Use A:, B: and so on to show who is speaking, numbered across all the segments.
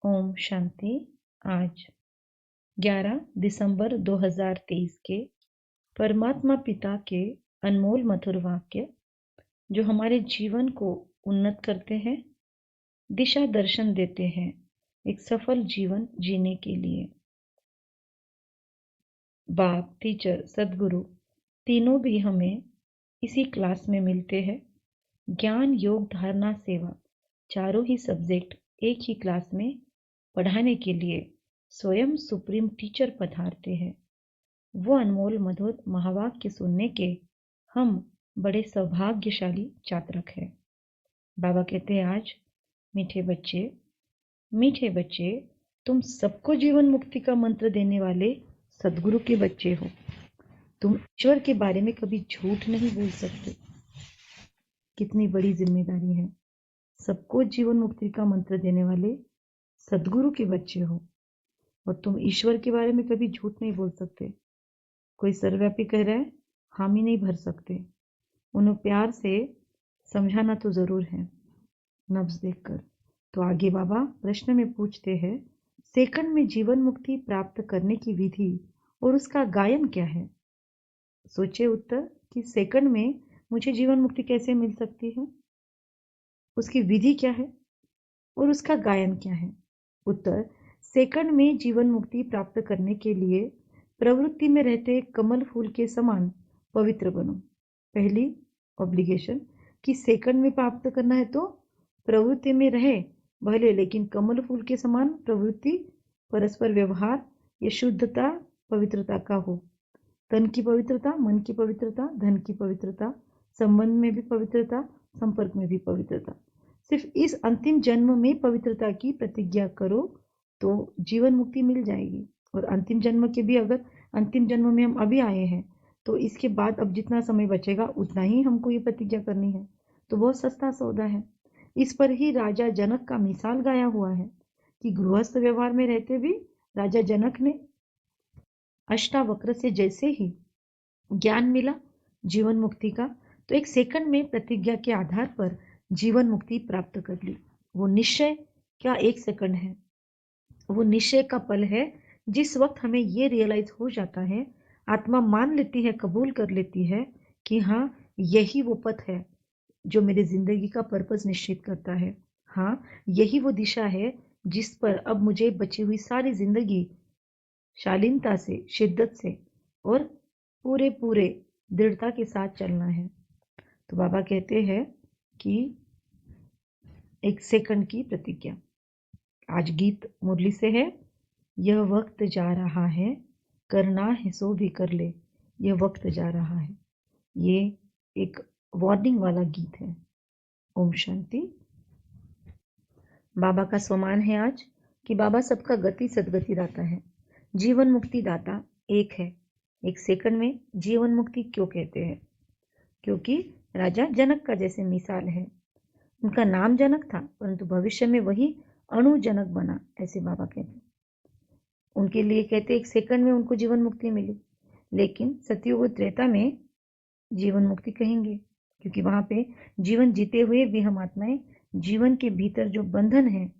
A: ओम शांति। आज 11 दिसंबर 2023 के परमात्मा पिता के अनमोल मधुर वाक्य जो हमारे जीवन को उन्नत करते हैं, दिशा दर्शन देते हैं एक सफल जीवन जीने के लिए। बाप, टीचर, सदगुरु तीनों भी हमें इसी क्लास में मिलते हैं। ज्ञान, योग, धारणा, सेवा चारों ही सब्जेक्ट एक ही क्लास में पढ़ाने के लिए स्वयं सुप्रीम टीचर पधारते हैं। वो अनमोल मधुर महावाक्य सुनने के हम बड़े सौभाग्यशाली चात्रक हैं। बाबा कहते हैं, आज मीठे बच्चे, तुम सबको जीवन मुक्ति का मंत्र देने वाले सदगुरु के बच्चे हो। तुम ईश्वर के बारे में कभी झूठ नहीं बोल सकते। कितनी बड़ी जिम्मेदारी है। सबको जीवन मुक्ति का मंत्र देने वाले सदगुरु के बच्चे हो और तुम ईश्वर के बारे में कभी झूठ नहीं बोल सकते। कोई सर्वव्यापी कह रहा है, हामी नहीं भर सकते। उन्हें प्यार से समझाना तो जरूर है, नब्ज देखकर। तो आगे बाबा प्रश्न में पूछते हैं, सेकंड में जीवन मुक्ति प्राप्त करने की विधि और उसका गायन क्या है। सोचे उत्तर कि सेकंड में मुझे जीवन मुक्ति कैसे मिल सकती है, उसकी विधि क्या है और उसका गायन क्या है। उत्तर, सेकंड में जीवन मुक्ति प्राप्त करने के लिए प्रवृत्ति में रहते कमल फूल के समान पवित्र बनो। पहली ऑब्लिगेशन कि सेकंड में प्राप्त करना है तो प्रवृत्ति में रहे भले, लेकिन कमल फूल के समान प्रवृत्ति, परस्पर व्यवहार या शुद्धता पवित्रता का हो। तन की पवित्रता, मन की पवित्रता, धन की पवित्रता, संबंध में भी पवित्रता, संपर्क में भी पवित्रता। सिर्फ इस अंतिम जन्म में पवित्रता की प्रतिज्ञा करो तो जीवन मुक्ति मिल जाएगी। और अंतिम जन्म के भी, अगर अंतिम जन्म में हम अभी आए हैं तो इसके बाद अब जितना समय बचेगा उतना ही हमको ये प्रतिज्ञा करनी है। तो बहुत सस्ता सौदा है। इस पर ही राजा जनक का मिसाल गाया हुआ है कि गृहस्थ व्यवहार में रहते भी राजा जनक ने अष्टावक्र से जैसे ही ज्ञान मिला जीवन मुक्ति का, तो एक सेकंड में प्रतिज्ञा के आधार पर जीवन मुक्ति प्राप्त कर ली। वो निश्चय क्या एक सेकंड है, वो निश्चय का पल है जिस वक्त हमें ये रियलाइज हो जाता है, आत्मा मान लेती है, कबूल कर लेती है कि हाँ, यही वो पथ है जो मेरी जिंदगी का पर्पस निश्चित करता है। हाँ, यही वो दिशा है जिस पर अब मुझे बची हुई सारी जिंदगी शालीनता से, शिद्दत से और पूरे दृढ़ता के साथ चलना है। तो बाबा कहते हैं कि एक सेकंड की प्रतिज्ञा। आज गीत मुरली से है, यह वक्त जा रहा है, करना है सो भी कर ले, यह वक्त जा रहा है। ये एक वार्निंग वाला गीत है। ओम शांति। बाबा का स्वमान है आज कि बाबा सबका गति सदगति दाता है, जीवन मुक्ति दाता एक है। एक सेकंड में जीवन मुक्ति क्यों कहते हैं? क्योंकि राजा जनक का जैसे मिसाल है। उनका नाम जनक था परंतु भविष्य में वही अणु जनक बना, ऐसे बाबा कहते हैं। उनके लिए कहते एक सेकंड में उनको जीवन मुक्ति मिली, लेकिन सतयुग त्रेता में जीवन मुक्ति कहेंगे क्योंकि वहां पे जीवन जीते हुए भी हम आत्माएं जीवन के भीतर जो बंधन है,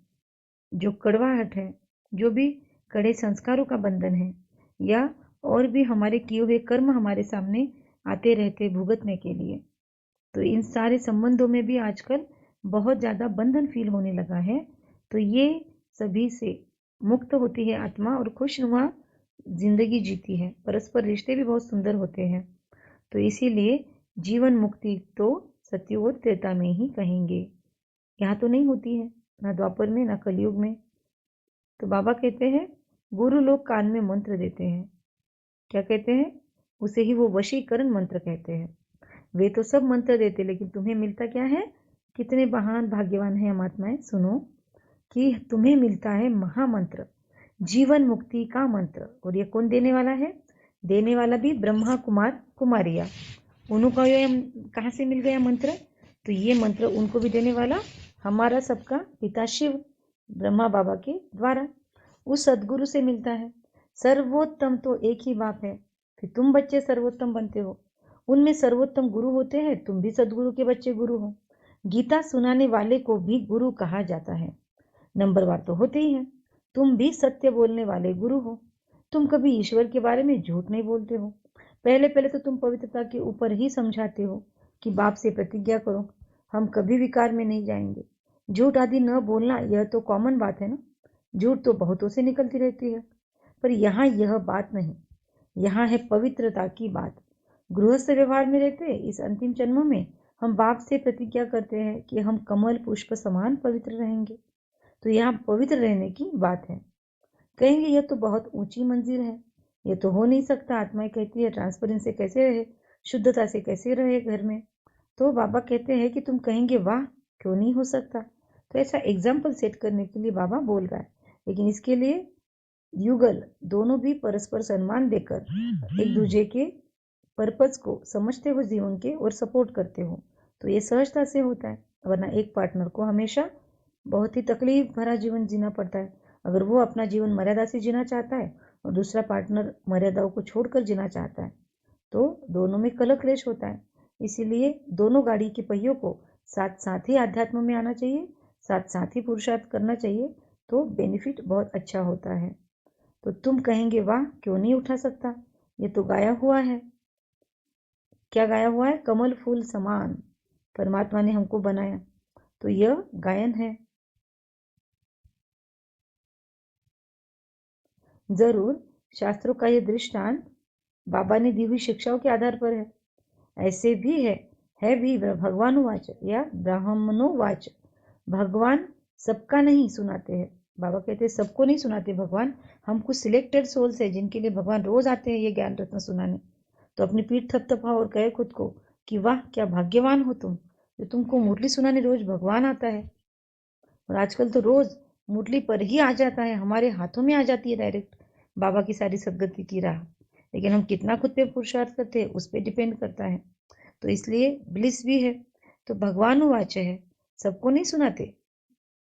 A: जो कड़वाहट है, जो भी कड़े संस्कारों का बंधन है या और भी हमारे किए हुए कर्म हमारे सामने आते रहते भुगतने के लिए, तो इन सारे संबंधों में भी आजकल बहुत ज़्यादा बंधन फील होने लगा है। तो ये सभी से मुक्त होती है आत्मा और खुशनुमा जिंदगी जीती है। परस्पर रिश्ते भी बहुत सुंदर होते हैं। तो इसीलिए जीवन मुक्ति तो सतयुग त्रेता में ही कहेंगे, यहाँ तो नहीं होती है, ना द्वापर में ना कलयुग में। तो बाबा कहते हैं गुरु लोग कान में मंत्र देते हैं, क्या कहते हैं? उसे ही वो वशीकरण मंत्र कहते हैं। वे तो सब मंत्र देते, लेकिन तुम्हें मिलता क्या है? कितने महान भाग्यवान है हम आत्माएं। सुनो कि तुम्हें मिलता है महामंत्र, जीवन मुक्ति का मंत्र। और ये कौन देने वाला है? देने वाला भी ब्रह्मा कुमार कुमारिया। उनको ये कहाँ से मिल गया मंत्र? तो ये मंत्र उनको भी देने वाला हमारा सबका पिता शिव ब्रह्मा बाबा के द्वारा उस सदगुरु से मिलता है। सर्वोत्तम तो एक ही बाप है, फिर तुम बच्चे सर्वोत्तम बनते हो। उनमें सर्वोत्तम गुरु होते हैं, तुम भी सदगुरु के बच्चे गुरु हो। गीता सुनाने वाले को भी गुरु कहा जाता है। नंबरवार तो होते ही हैं। तुम भी सत्य बोलने वाले गुरु हो। तुम कभी ईश्वर के बारे में झूठ नहीं बोलते हो। पहले पहले तो तुम पवित्रता के ऊपर ही समझाते हो कि बाप से प्रतिज्ञा करो, हम कभी विकार में नहीं जाएंगे। झूठ आदि न बोलना यह तो कॉमन बात है ना। झूठ तो बहुतों से निकलती रहती है, पर यहाँ यह बात नहीं। यहाँ है पवित्रता की बात। गृहस्थ व्यवहार में रहते इस अंतिम जन्म में हम बाप से प्रतिज्ञा करते हैं कि हम कमल पुष्प समान पवित्र रहेंगे। तो यहाँ पवित्र रहने की बात है। कहेंगे यह तो बहुत ऊंची मंजिल है, यह तो हो नहीं सकता। आत्माएं कहती है ट्रांसपेरेंस से कैसे रहे, शुद्धता से कैसे रहे घर में। तो बाबा कहते हैं कि तुम कहेंगे वाह क्यों नहीं हो सकता। तो ऐसा एग्जाम्पल सेट करने के लिए बाबा बोल रहा है, लेकिन इसके लिए युगल दोनों भी परस्पर सम्मान देकर एक दूसरे के पर्पस को समझते हो जीवन के और सपोर्ट करते हो, तो ये सहजता से होता है। वरना एक पार्टनर को हमेशा बहुत ही तकलीफ भरा जीवन जीना पड़ता है। अगर वो अपना जीवन मर्यादा से जीना चाहता है और दूसरा पार्टनर मर्यादाओं को छोड़कर जीना चाहता है, तो दोनों में कलह क्लेश होता है। इसीलिए दोनों गाड़ी के पहियों को साथ साथ ही अध्यात्म में आना चाहिए, साथ साथ ही पुरुषार्थ करना चाहिए, तो बेनिफिट बहुत अच्छा होता है। तो तुम कहेंगे वाह क्यों नहीं उठा सकता, ये तो गाया हुआ है। क्या गाया हुआ है? कमल फूल समान परमात्मा ने हमको बनाया, तो यह गायन है। जरूर शास्त्रों का यह दृष्टांत बाबा ने दी हुई शिक्षाओं के आधार पर है। ऐसे भी है भी भगवानुवाच या ब्राह्मणोवाच। भगवान सबका नहीं सुनाते हैं। बाबा कहते हैं सबको नहीं सुनाते भगवान, हम कुछ सिलेक्टेड सोल्स है जिनके लिए भगवान रोज आते हैं ये ज्ञान रत्न सुनाने। तो अपनी पीठ थपथपाओ और कहे खुद को कि वाह क्या भाग्यवान हो तुम, जो तुमको मुरली सुनाने रोज भगवान आता है। और आजकल तो रोज मुरली पर ही आ जाता है, हमारे हाथों में आ जाती है डायरेक्ट बाबा की सारी सदगति की राह। लेकिन हम कितना खुद पे पुरुषार्थ करते हैं उस पर डिपेंड करता है। तो इसलिए ब्लिस भी है। तो भगवान वाच है, सबको नहीं सुनाते,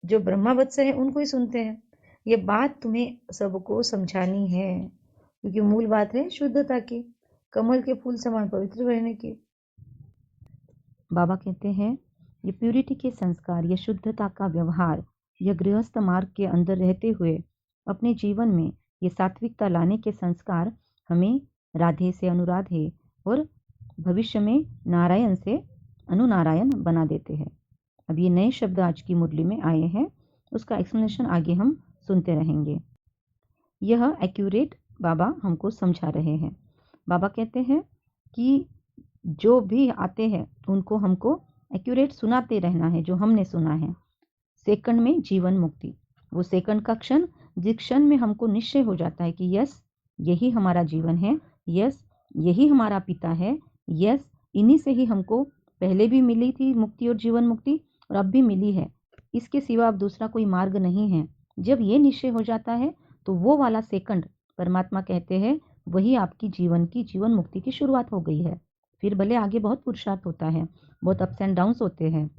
A: जो ब्रह्मा वत्स है उनको ही सुनते हैं। ये बात तुम्हें सबको समझानी है, क्योंकि मूल बात है शुद्धता की, कमल के फूल समान पवित्र रहने की। बाबा कहते हैं ये प्यूरिटी के संस्कार, ये शुद्धता का व्यवहार, यह गृहस्थ मार्ग के अंदर रहते हुए अपने जीवन में ये सात्विकता लाने के संस्कार हमें राधे से अनुराधे और भविष्य में नारायण से अनुनारायण बना देते हैं। अब ये नए शब्द आज की मुरली में आए हैं, उसका एक्सप्लेनेशन आगे हम सुनते रहेंगे। यह एक्यूरेट बाबा हमको समझा रहे हैं। बाबा कहते हैं कि जो भी आते हैं उनको हमको एक्यूरेट सुनाते रहना है जो हमने सुना है। सेकंड में जीवन मुक्ति, वो सेकंड का क्षण जिस क्षण में हमको निश्चय हो जाता है कि यस यही हमारा जीवन है, यस यही हमारा पिता है, यस इन्हीं से ही हमको पहले भी मिली थी मुक्ति और जीवन मुक्ति और अब भी मिली है, इसके सिवा अब दूसरा कोई मार्ग नहीं है। जब ये निश्चय हो जाता है तो वो वाला सेकंड परमात्मा कहते हैं वही आपकी जीवन मुक्ति की शुरुआत हो गई है। फिर भले आगे बहुत पुरुषार्थ होता है, बहुत अप्स एंड डाउन्स होते हैं,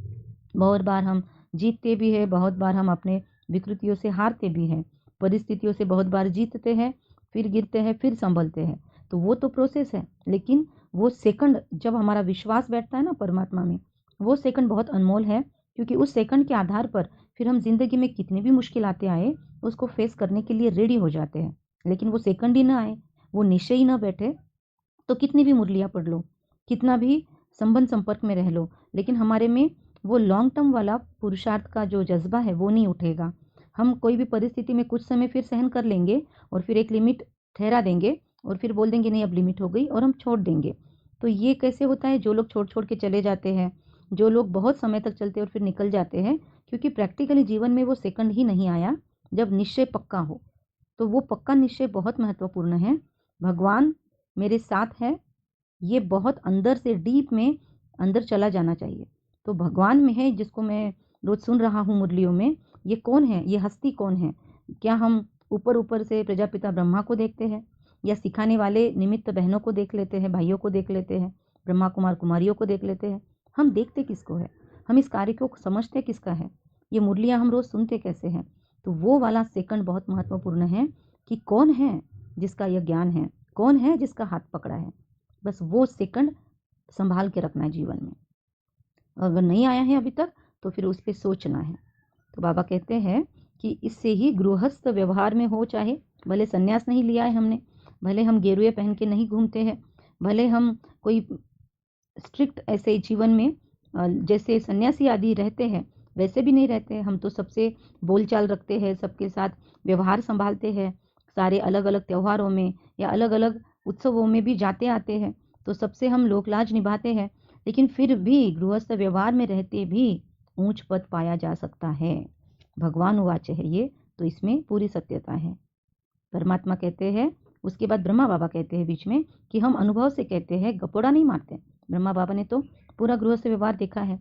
A: बहुत बार हम जीतते भी हैं, बहुत बार हम अपने विकृतियों से हारते भी हैं, परिस्थितियों से बहुत बार जीतते हैं, फिर गिरते हैं, फिर संभलते हैं। तो वो तो प्रोसेस है, लेकिन वो सेकंड जब हमारा विश्वास बैठता है ना परमात्मा में, वो सेकंड बहुत अनमोल है, क्योंकि उस सेकंड के आधार पर फिर हम जिंदगी में कितनी भी मुश्किलातें आए उसको फेस करने के लिए रेडी हो जाते हैं। लेकिन वो सेकंड ही ना आए, वो निश्चय ही ना बैठे, तो कितनी भी मुरलियाँ पढ़ लो, कितना भी संबंध संपर्क में रह लो, लेकिन हमारे में वो लॉन्ग टर्म वाला पुरुषार्थ का जो जज्बा है वो नहीं उठेगा। हम कोई भी परिस्थिति में कुछ समय फिर सहन कर लेंगे और फिर एक लिमिट ठहरा देंगे और फिर बोल देंगे नहीं अब लिमिट हो गई और हम छोड़ देंगे। तो ये कैसे होता है? जो लोग छोड़ छोड़ के चले जाते हैं, जो लोग बहुत समय तक चलते और फिर निकल जाते हैं, क्योंकि प्रैक्टिकली जीवन में वो सेकंड ही नहीं आया जब निश्चय पक्का हो। तो वो पक्का निश्चय बहुत महत्वपूर्ण है। भगवान मेरे साथ है, ये बहुत अंदर से डीप में अंदर चला जाना चाहिए। तो भगवान में है जिसको मैं रोज सुन रहा हूँ मुरलियों में, ये कौन है, ये हस्ती कौन है? क्या हम ऊपर ऊपर से प्रजापिता ब्रह्मा को देखते हैं, या सिखाने वाले निमित्त बहनों को देख लेते हैं, भाइयों को देख लेते हैं, ब्रह्मा कुमार कुमारियों को देख लेते हैं? हम देखते किसको है? हम इस कार्य को समझते किसका है? ये मुरलियाँ हम रोज सुनते कैसे हैं? तो वो वाला सेकंड बहुत महत्वपूर्ण है कि कौन है जिसका यह ज्ञान है, कौन है जिसका हाथ पकड़ा है। बस वो सेकंड संभाल के रखना है जीवन में। अगर नहीं आया है अभी तक तो फिर उस पर सोचना है। तो बाबा कहते हैं कि इससे ही गृहस्थ व्यवहार में हो, चाहे भले संन्यास नहीं लिया है हमने, भले हम गेरुए पहन के नहीं घूमते हैं, भले हम कोई स्ट्रिक्ट ऐसे जीवन में जैसे सन्यासी आदि रहते हैं वैसे भी नहीं रहते हैं। हम तो सबसे बोलचाल रखते हैं, सबके साथ व्यवहार संभालते हैं, सारे अलग अलग त्योहारों में या अलग अलग उत्सवों में भी जाते आते हैं, तो सबसे हम लोकलाज निभाते हैं। लेकिन फिर भी गृहस्थ व्यवहार में रहते भी ऊंच पद पाया जा सकता है। भगवान वाच है ये, तो इसमें पूरी सत्यता है। परमात्मा कहते हैं, उसके बाद ब्रह्मा बाबा कहते हैं बीच में कि हम अनुभव से कहते हैं, गपोड़ा नहीं मारते। ब्रह्मा बाबा ने तो पूरा गृहस्थ व्यवहार देखा है,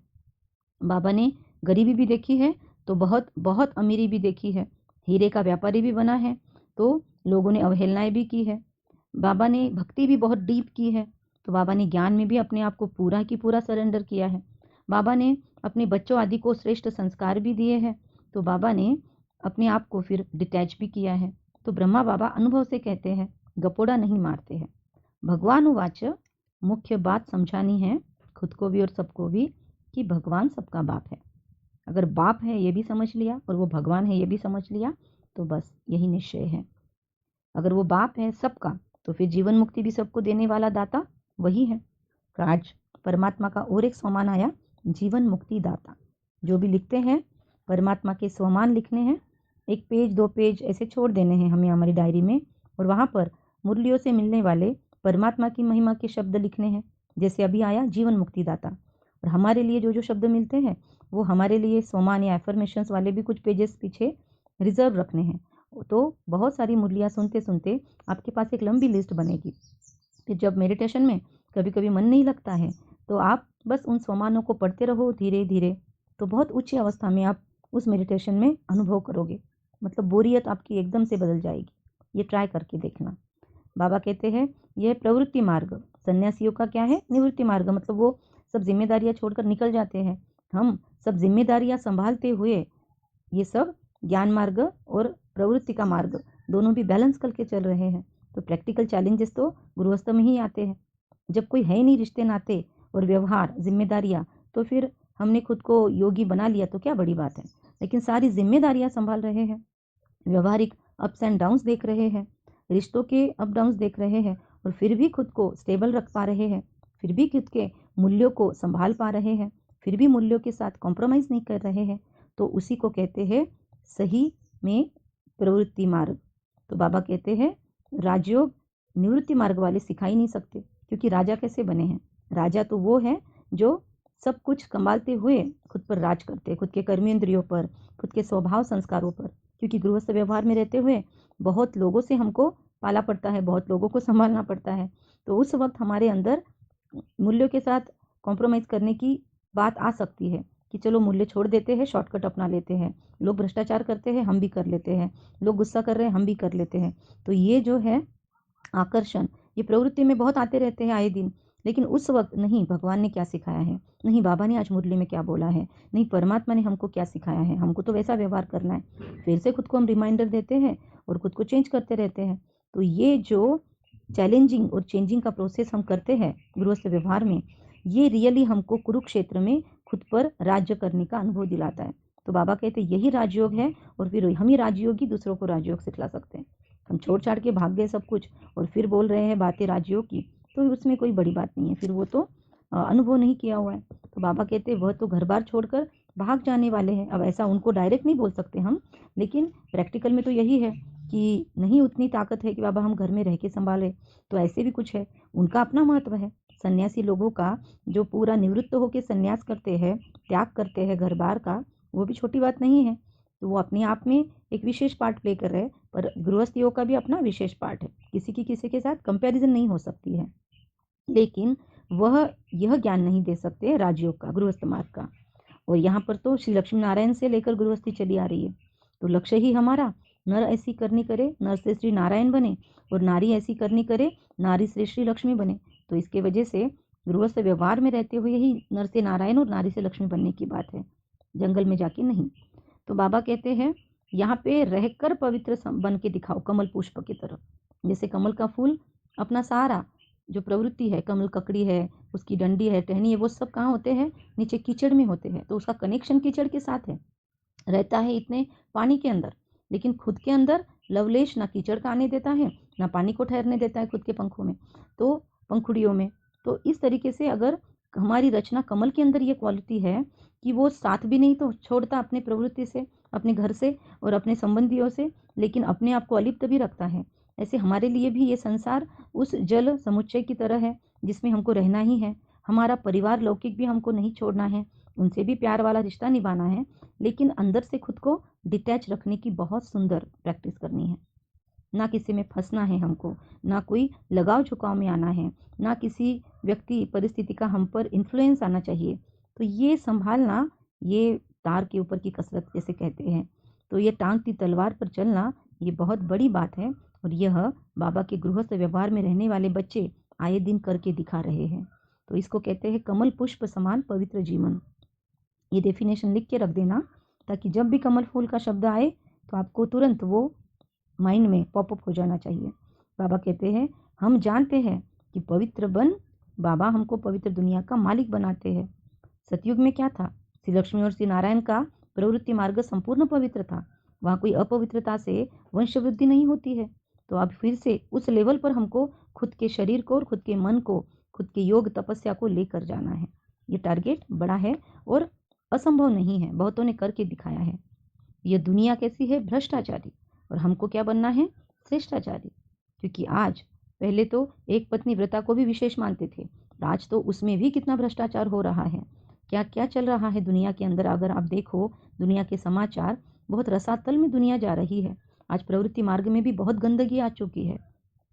A: बाबा ने गरीबी भी देखी है, तो बहुत बहुत अमीरी भी देखी है, हीरे का व्यापारी भी बना है, तो लोगों ने अवहेलनाएं भी की है। बाबा ने भक्ति भी बहुत डीप की है, तो बाबा ने ज्ञान में भी अपने आप को पूरा की पूरा सरेंडर किया है। बाबा ने अपने बच्चों आदि को श्रेष्ठ संस्कार भी दिए हैं, तो बाबा ने अपने आप को फिर डिटैच भी किया है। तो ब्रह्मा बाबा अनुभव से कहते हैं, गपोड़ा नहीं मारते हैं। भगवान उवाच, मुख्य बात समझानी है खुद को भी और सबको भी कि भगवान सबका बाप है। अगर बाप है ये भी समझ लिया और वो भगवान है ये भी समझ लिया, तो बस यही निश्चय है। अगर वो बाप है सबका, तो फिर जीवन मुक्ति भी सबको देने वाला दाता वही है। आज परमात्मा का और एक स्वमान आया, जीवन मुक्ति दाता। जो भी लिखते हैं परमात्मा के स्वमान लिखने हैं, 1 पेज 2 पेज ऐसे छोड़ देने हैं हमें हमारी डायरी में, और वहाँ पर मुरलियों से मिलने वाले परमात्मा की महिमा के शब्द लिखने हैं। जैसे अभी आया जीवन मुक्ति दाता, और हमारे लिए जो जो शब्द मिलते हैं वो हमारे लिए स्वमान या एफर्मेशंस वाले भी कुछ पेजेस पीछे रिजर्व रखने हैं। तो बहुत सारी मुरलियाँ सुनते सुनते आपके पास एक लंबी लिस्ट बनेगी। फिर जब मेडिटेशन में कभी कभी मन नहीं लगता है, तो आप बस उन स्वमानों को पढ़ते रहो धीरे धीरे, तो बहुत उच्च अवस्था में आप उस मेडिटेशन में अनुभव करोगे। मतलब बोरियत आपकी एकदम से बदल जाएगी। ये ट्राई करके देखना। बाबा कहते हैं, यह प्रवृत्ति मार्ग, सन्यासियों का क्या है, निवृत्ति मार्ग, मतलब वो सब जिम्मेदारियां छोड़कर निकल जाते हैं। हम सब जिम्मेदारियां संभालते हुए ये सब ज्ञान मार्ग और प्रवृत्ति का मार्ग दोनों भी बैलेंस करके चल रहे हैं। तो प्रैक्टिकल चैलेंजेस तो गृहस्थ में ही आते हैं। जब कोई है ही नहीं रिश्ते नाते और व्यवहार जिम्मेदारियां, तो फिर हमने खुद को योगी बना लिया तो क्या बड़ी बात है। लेकिन सारी जिम्मेदारियां संभाल रहे हैं, व्यवहारिक अप्स एंड डाउन्स देख रहे हैं, रिश्तों के अप डाउन्स देख रहे हैं, और फिर भी खुद को स्टेबल रख पा रहे हैं, फिर भी खुद के मूल्यों को संभाल पा रहे हैं, फिर भी मूल्यों के साथ कॉम्प्रोमाइज़ नहीं कर रहे हैं, तो उसी को कहते हैं सही में प्रवृत्ति मार्ग। तो बाबा कहते हैं, राजयोग निवृत्ति मार्ग वाले सिखा ही नहीं सकते, क्योंकि राजा कैसे बने हैं। राजा तो वो है जो सब कुछ संभालते हुए खुद पर राज करते, खुद के कर्मेंद्रियों पर, खुद के स्वभाव संस्कारों पर। क्योंकि गृहस्थ व्यवहार में रहते हुए बहुत लोगों से हमको पाला पड़ता है, बहुत लोगों को संभालना पड़ता है, तो उस वक्त हमारे अंदर मूल्यों के साथ कॉम्प्रोमाइज़ करने की बात आ सकती है कि चलो मूल्य छोड़ देते हैं, शॉर्टकट अपना लेते हैं। लोग भ्रष्टाचार करते हैं, हम भी कर लेते हैं, लोग गुस्सा कर रहे हैं, हम भी कर लेते हैं। तो ये जो है आकर्षण, ये प्रवृत्ति में बहुत आते रहते हैं आए दिन। लेकिन उस वक्त नहीं भगवान ने क्या सिखाया है, नहीं बाबा ने आज मुरली में क्या बोला है, नहीं परमात्मा ने हमको क्या सिखाया है, हमको तो वैसा व्यवहार करना है। फिर से खुद को हम रिमाइंडर देते हैं और खुद को चेंज करते रहते हैं। तो ये जो चैलेंजिंग और चेंजिंग का प्रोसेस हम करते हैं गृहस्थ व्यवहार में, ये रियली हमको कुरुक्षेत्र में खुद पर राज्य करने का अनुभव दिलाता है। तो बाबा कहते हैं यही राजयोग है, और फिर हम ही राजयोगी दूसरों को राजयोग सिखला सकते हैं। हम छोड़ छाड़ के भाग गए सब कुछ और फिर बोल रहे हैं बातें राजयोग की, तो उसमें कोई बड़ी बात नहीं है, फिर वो तो अनुभव नहीं किया हुआ है। तो बाबा कहते हैं वह तो घर बार छोड़कर भाग जाने वाले हैं। अब ऐसा उनको डायरेक्ट नहीं बोल सकते हम, लेकिन प्रैक्टिकल में तो यही है कि नहीं उतनी ताकत है कि बाबा हम घर में रह के संभालें, तो ऐसे भी कुछ है, उनका अपना महत्व है। सन्यासी लोगों का जो पूरा निवृत्त होकर संन्यास करते हैं, त्याग करते हैं घर बार का, वो भी छोटी बात नहीं है। तो वो अपने आप में एक विशेष पार्ट प्ले कर रहे हैं, पर गृहस्थियों का भी अपना विशेष पार्ट है, किसी की किसी के साथ कंपैरिजन नहीं हो सकती है। लेकिन वह यह ज्ञान नहीं दे सकते राजयोग का, गृहस्थ मार्ग का। और यहाँ पर तो श्री लक्ष्मी नारायण से लेकर गृहस्थी चली आ रही है। तो लक्ष्य ही हमारा नर ऐसी करनी करे नर से श्री नारायण बने, और नारी ऐसी करनी करे नारी से श्री लक्ष्मी बने। तो इसके वजह से गृहस्थ व्यवहार में रहते हुए ही नर से नारायण और नारी से लक्ष्मी बनने की बात है, जंगल में जाके नहीं। तो बाबा कहते हैं यहाँ पे रहकर पवित्र बन के दिखाओ, कमल पुष्प की तरह। जैसे कमल का फूल अपना सारा जो प्रवृत्ति है, कमल ककड़ी है, उसकी डंडी है, टहनी है, वो सब कहाँ होते हैं, नीचे कीचड़ में होते हैं। तो उसका कनेक्शन कीचड़ के साथ है। रहता है इतने पानी के अंदर, लेकिन खुद के अंदर लवलेश ना कीचड़ का आने देता है, ना पानी को ठहरने देता है खुद के पंखों में, तो पंखुड़ियों में। तो इस तरीके से अगर हमारी रचना कमल के अंदर ये क्वालिटी है कि वो साथ भी नहीं तो छोड़ता अपने प्रवृत्ति से, अपने घर से और अपने संबंधियों से, लेकिन अपने आप को अलिप्त भी रखता है। ऐसे हमारे लिए भी ये संसार उस जल समुच्चय की तरह है जिसमें हमको रहना ही है। हमारा परिवार लौकिक भी हमको नहीं छोड़ना है, उनसे भी प्यार वाला रिश्ता निभाना है, लेकिन अंदर से खुद को डिटैच रखने की बहुत सुंदर प्रैक्टिस करनी है। ना किसी में फंसना है हमको, ना कोई लगाव झुकाव में आना है, ना किसी व्यक्ति परिस्थिति का हम पर इन्फ्लुएंस आना चाहिए। तो ये संभालना, ये तार के ऊपर की कसरत जैसे कहते हैं, तो ये टांगती तलवार पर चलना, ये बहुत बड़ी बात है। और यह बाबा के गृहस्थ व्यवहार में रहने वाले बच्चे आए दिन करके दिखा रहे हैं। तो इसको कहते हैं कमल पुष्प समान पवित्र जीवन। ये डेफिनेशन लिख के रख देना, ताकि जब भी कमल फूल का शब्द आए तो आपको तुरंत वो माइंड में पॉपअप हो जाना चाहिए। बाबा कहते हैं हम जानते हैं कि पवित्र बन बाबा हमको पवित्र दुनिया का मालिक बनाते हैं। सतयुग में क्या था, श्री लक्ष्मी और श्री नारायण का प्रवृत्ति मार्ग संपूर्ण पवित्र था, वहाँ कोई अपवित्रता से वंश वृद्धि नहीं होती है। तो अब फिर से उस लेवल पर हमको खुद के शरीर को और खुद के मन को, खुद के योग तपस्या को लेकर जाना है। ये टारगेट बड़ा है और असंभव नहीं है, बहुतों ने करके दिखाया है। यह दुनिया कैसी है, भ्रष्टाचारी, और हमको क्या बनना है, श्रेष्ठाचारी। क्योंकि आज, पहले तो एक पत्नी व्रता को भी विशेष मानते थे, आज तो उसमें भी कितना भ्रष्टाचार हो रहा है। क्या क्या चल रहा है दुनिया के अंदर, अगर आप देखो दुनिया के समाचार, बहुत रसातल में दुनिया जा रही है। आज प्रवृत्ति मार्ग में भी बहुत गंदगी आ चुकी है,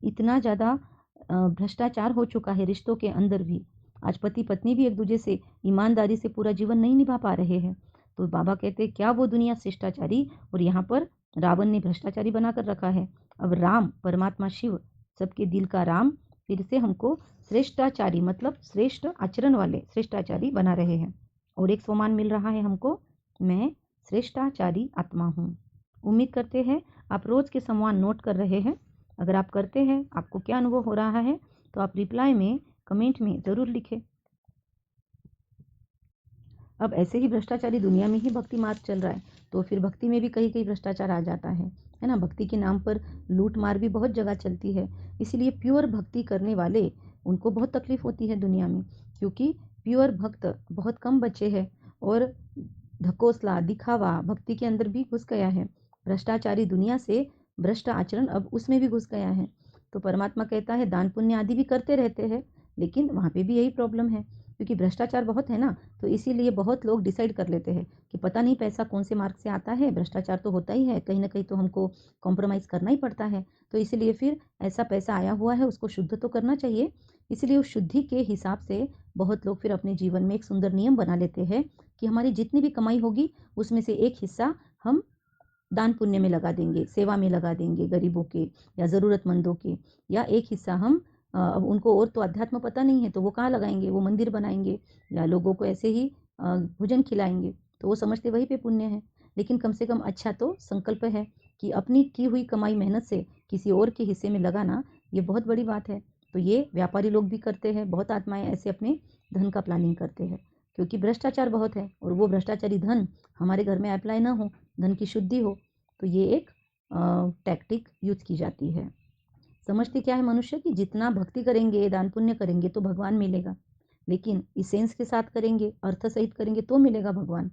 A: इतना ज़्यादा भ्रष्टाचार हो चुका है रिश्तों के अंदर भी। आज पति पत्नी भी एक दूसरे से ईमानदारी से पूरा जीवन नहीं निभा पा रहे हैं। तो बाबा कहते हैं क्या वो दुनिया शिष्टाचारी, और यहाँ पर रावण ने भ्रष्टाचारी बनाकर रखा है। अब राम परमात्मा शिव, सबके दिल का राम, फिर से हमको श्रेष्ठाचारी मतलब श्रेष्ठ आचरण वाले श्रेष्ठाचारी बना रहे हैं। और एक सम्मान मिल रहा है हमको, मैं श्रेष्ठाचारी आत्मा हूँ। उम्मीद करते हैं आप रोज के सम्मान नोट कर रहे हैं। अगर आप करते हैं, आपको क्या अनुभव हो रहा है, तो आप रिप्लाई में, कमेंट में ज़रूर लिखें। अब ऐसे ही भ्रष्टाचारी दुनिया में ही भक्ति मार्ग चल रहा है, तो फिर भक्ति में भी कहीं कहीं भ्रष्टाचार आ जाता है ना। भक्ति के नाम पर लूट मार भी बहुत जगह चलती है। इसीलिए प्योर भक्ति करने वाले, उनको बहुत तकलीफ होती है दुनिया में, क्योंकि प्योर भक्त बहुत कम बचे हैं और ढकोसला दिखावा भक्ति के अंदर भी घुस गया है। भ्रष्टाचारी दुनिया से भ्रष्ट आचरण अब उसमें भी घुस गया है। तो परमात्मा कहता है दान पुण्य आदि भी करते रहते हैं, लेकिन वहाँ पे भी यही प्रॉब्लम है, क्योंकि भ्रष्टाचार बहुत है ना। तो इसीलिए बहुत लोग डिसाइड कर लेते हैं कि पता नहीं पैसा कौन से मार्ग से आता है, भ्रष्टाचार तो होता ही है, कहीं ना कहीं तो हमको कॉम्प्रोमाइज़ करना ही पड़ता है। तो इसीलिए फिर ऐसा पैसा आया हुआ है, उसको शुद्ध तो करना चाहिए। इसलिए उस शुद्धि के हिसाब से बहुत लोग फिर अपने जीवन में एक सुंदर नियम बना लेते हैं कि हमारी जितनी भी कमाई होगी उसमें से एक हिस्सा हम दान पुण्य में लगा देंगे, सेवा में लगा देंगे, गरीबों के या ज़रूरतमंदों के, या एक हिस्सा हम अब उनको और तो अध्यात्म पता नहीं है तो वो कहाँ लगाएंगे, वो मंदिर बनाएंगे या लोगों को ऐसे ही भोजन खिलाएंगे, तो वो समझते वही पे पुण्य है। लेकिन कम से कम अच्छा तो संकल्प है कि अपनी की हुई कमाई मेहनत से किसी और के हिस्से में लगाना, ये बहुत बड़ी बात है। तो ये व्यापारी लोग भी करते हैं, बहुत आत्माएं ऐसे अपने धन का प्लानिंग करते हैं, क्योंकि भ्रष्टाचार बहुत है और वो भ्रष्टाचारी धन हमारे घर में अप्लाई ना हो, धन की शुद्धि हो। तो ये एक टैक्टिक यूज की जाती है। समझते क्या है मनुष्य कि जितना भक्ति करेंगे, दान पुण्य करेंगे तो भगवान मिलेगा, लेकिन इसेंस के साथ करेंगे, अर्थ सहित करेंगे तो मिलेगा भगवान।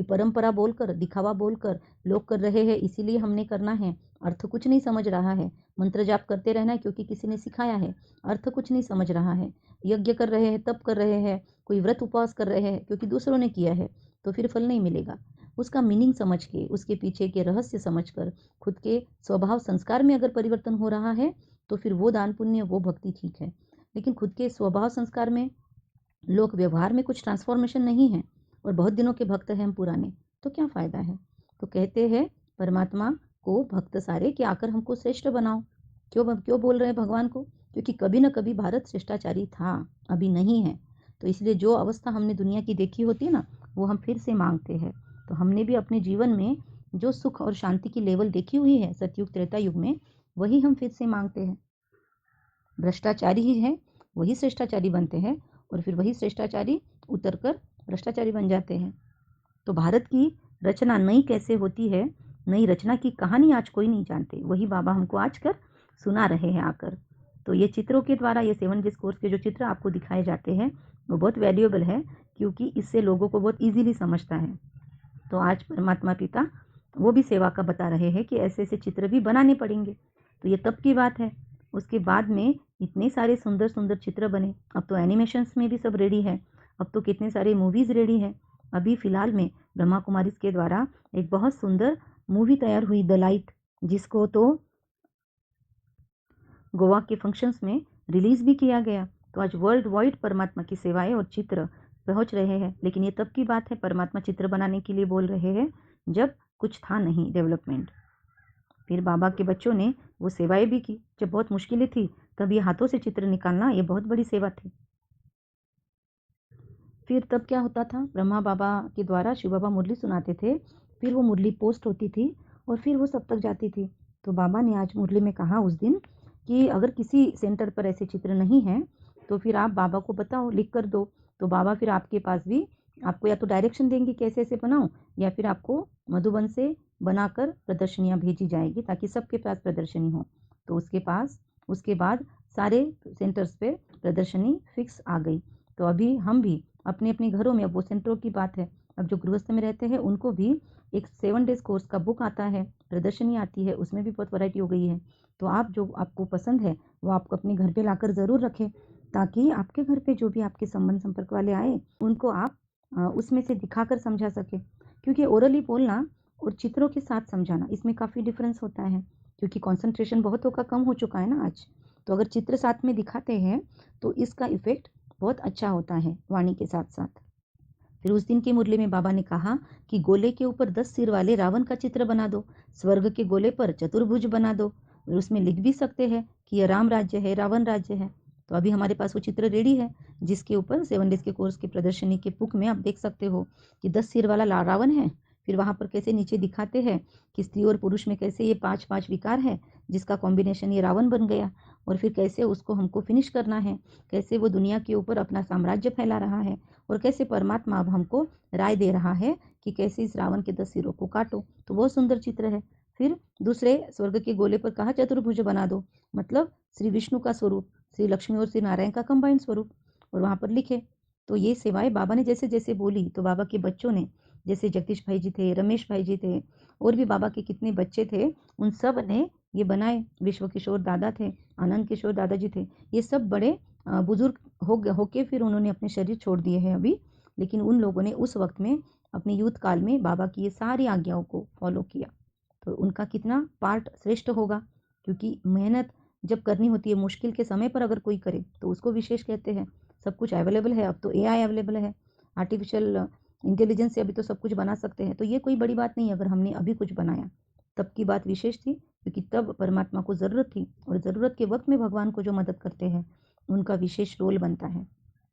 A: परंपरा बोलकर, दिखावा बोलकर लोग कर रहे हैं इसीलिए हमने करना है, अर्थ कुछ नहीं समझ रहा है। मंत्र जाप करते रहना है क्योंकि किसी ने सिखाया है, अर्थ कुछ नहीं समझ रहा है। यज्ञ कर रहे हैं, तप कर रहे हैं, कोई व्रत उपवास कर रहे हैं क्योंकि दूसरों ने किया है, तो फिर फल नहीं मिलेगा। उसका मीनिंग समझ के, उसके पीछे के रहस्य समझ कर, खुद के स्वभाव संस्कार में अगर परिवर्तन हो रहा है तो फिर वो दान पुण्य, वो भक्ति ठीक है। लेकिन खुद के स्वभाव संस्कार में, लोक व्यवहार में कुछ ट्रांसफॉर्मेशन नहीं है और बहुत दिनों के भक्त हैं हम पुराने, तो क्या फ़ायदा है। तो कहते हैं परमात्मा को भक्त सारे कि आकर हमको श्रेष्ठ बनाओ। क्यों बोल रहे हैं भगवान को, क्योंकि कभी ना कभी भारत शिष्टाचारी था, अभी नहीं है। तो इसलिए जो अवस्था हमने दुनिया की देखी होती है ना, वो हम फिर से मांगते हैं। तो हमने भी अपने जीवन में जो सुख और शांति की लेवल देखी हुई है सतयुग त्रेता युग में, वही हम फिर से मांगते हैं। भ्रष्टाचारी ही है वही श्रेष्ठाचारी बनते हैं और फिर वही श्रेष्ठाचारी उतर कर भ्रष्टाचारी बन जाते हैं। तो भारत की रचना नई कैसे होती है, नई रचना की कहानी आज कोई नहीं जानते, वही बाबा हमको आज कर सुना रहे हैं आकर। तो ये चित्रों के द्वारा, ये 7 डेज कोर्स के जो चित्र आपको दिखाए जाते हैं वो बहुत वैल्यूएबल है, क्योंकि इससे लोगों को बहुत ईजिली समझता है। तो आज परमात्मा पिता वो भी सेवा का बता रहे हैं कि ऐसे ऐसे चित्र भी बनाने पड़ेंगे। तो ये तब की बात है। उसके बाद में इतने सारे सुंदर सुंदर चित्र बने। अब तो एनिमेशंस में भी सब रेडी है, अब तो कितने सारे मूवीज रेडी है। अभी फिलहाल में ब्रह्मा कुमारीज के द्वारा एक बहुत सुंदर मूवी तैयार हुई, द लाइट, जिसको तो गोवा के फंक्शंस में रिलीज भी किया गया। तो आज वर्ल्ड वाइड परमात्मा की सेवाएं और चित्र पहुंच रहे हैं। लेकिन ये तब की बात है, परमात्मा चित्र बनाने के लिए बोल रहे हैं जब कुछ था नहीं डेवलपमेंट। फिर बाबा के बच्चों ने वो सेवाएं भी की। जब बहुत मुश्किलें थी तब ये हाथों से चित्र निकालना ये बहुत बड़ी सेवा थी। फिर तब क्या होता था, ब्रह्मा बाबा के द्वारा शिव बाबा मुरली सुनाते थे, फिर वो मुरली पोस्ट होती थी और फिर वो सब तक जाती थी। तो बाबा ने आज मुरली में कहा उस दिन कि अगर किसी सेंटर पर ऐसे चित्र नहीं हैं तो फिर आप बाबा को बताओ, लिख कर दो। तो बाबा फिर आपके पास भी आपको या तो डायरेक्शन देंगे कैसे ऐसे बनाओ, या फिर आपको मधुबन से बनाकर प्रदर्शनियाँ भेजी जाएगी ताकि सबके पास प्रदर्शनी हो। तो उसके बाद सारे सेंटर्स पे प्रदर्शनी फिक्स आ गई। तो अभी हम भी अपने अपने घरों में, अब वो सेंटरों की बात है, अब जो गृहस्थ में रहते हैं उनको भी एक 7 डेज कोर्स का बुक आता है, प्रदर्शनी आती है, उसमें भी बहुत वैरायटी हो गई है। तो आप जो आपको पसंद है वो आप अपने घर पे लाकर ज़रूर रखें, ताकि आपके घर पे जो भी आपके संबंध संपर्क वाले आए उनको आप उसमें से दिखाकर समझा सके। क्योंकि ओरली बोलना और चित्रों के साथ समझाना, इसमें काफ़ी डिफरेंस होता है, क्योंकि कंसंट्रेशन बहुतों का कम हो चुका है ना आज। तो अगर चित्र साथ में दिखाते हैं तो इसका इफेक्ट बहुत अच्छा होता है वाणी के साथ साथ। फिर उस दिन की मुरली में बाबा ने कहा कि गोले के ऊपर 10 सिर वाले रावण का चित्र बना दो, स्वर्ग के गोले पर चतुर्भुज बना दो, और उसमें लिख भी सकते हैं कि यह राम राज्य है, रावण राज्य है। तो अभी हमारे पास वो चित्र रेडी है, जिसके ऊपर 7 डेज के कोर्स की प्रदर्शनी के बुक में आप देख सकते हो कि 10 सिर वाला रावण है। फिर वहाँ पर कैसे नीचे दिखाते हैं कि स्त्री और पुरुष में कैसे ये 5-5 विकार है, जिसका कॉम्बिनेशन ये रावण बन गया, और फिर कैसे उसको हमको फिनिश करना है, कैसे वो दुनिया के ऊपर अपना साम्राज्य फैला रहा है, और कैसे परमात्मा अब हमको राय दे रहा है कि कैसे इस रावण के 10 सिरों को काटो। तो बहुत सुंदर चित्र है। फिर दूसरे स्वर्ग के गोले पर कहा चतुर्भुज बना दो, मतलब श्री विष्णु का स्वरूप, श्री लक्ष्मी और श्री नारायण का कंबाइंड स्वरूप, और वहाँ पर लिखे। तो ये सेवाएं बाबा ने जैसे जैसे बोली, तो बाबा के बच्चों ने, जैसे जगदीश भाई जी थे, रमेश भाई जी थे, और भी बाबा के कितने बच्चे थे, उन सब ने ये बनाए। विश्व किशोर दादा थे, आनंद किशोर दादाजी थे, ये सब बड़े बुजुर्ग होके फिर उन्होंने अपने शरीर छोड़ दिए हैं अभी, लेकिन उन लोगों ने उस वक्त में अपने यूथ काल में बाबा की ये सारी आज्ञाओं को फॉलो किया। तो उनका कितना पार्ट श्रेष्ठ होगा, क्योंकि मेहनत जब करनी होती है मुश्किल के समय पर अगर कोई करे तो उसको विशेष कहते हैं। सब कुछ अवेलेबल है, अब तो एआई अवेलेबल है, आर्टिफिशियल इंटेलिजेंस से अभी तो सब कुछ बना सकते हैं। तो ये कोई बड़ी बात नहीं अगर हमने अभी कुछ बनाया, तब की बात विशेष थी, क्योंकि तब परमात्मा को ज़रूरत थी, और ज़रूरत के वक्त में भगवान को जो मदद करते हैं उनका विशेष रोल बनता है।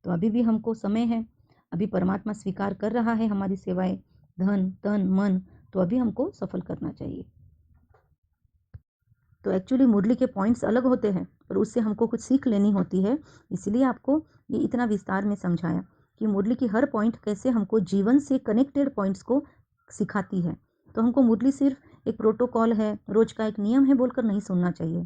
A: तो अभी भी हमको समय है, अभी परमात्मा स्वीकार कर रहा है हमारी सेवाएं, धन तन मन, तो अभी हमको सफल करना चाहिए। तो एक्चुअली मुरली के पॉइंट्स अलग होते हैं, पर उससे हमको कुछ सीख लेनी होती है, इसलिए आपको ये इतना विस्तार में समझाया कि मुरली की हर पॉइंट कैसे हमको जीवन से कनेक्टेड पॉइंट्स को सिखाती है। तो हमको मुरली सिर्फ एक प्रोटोकॉल है, रोज का एक नियम है बोलकर नहीं सुनना चाहिए।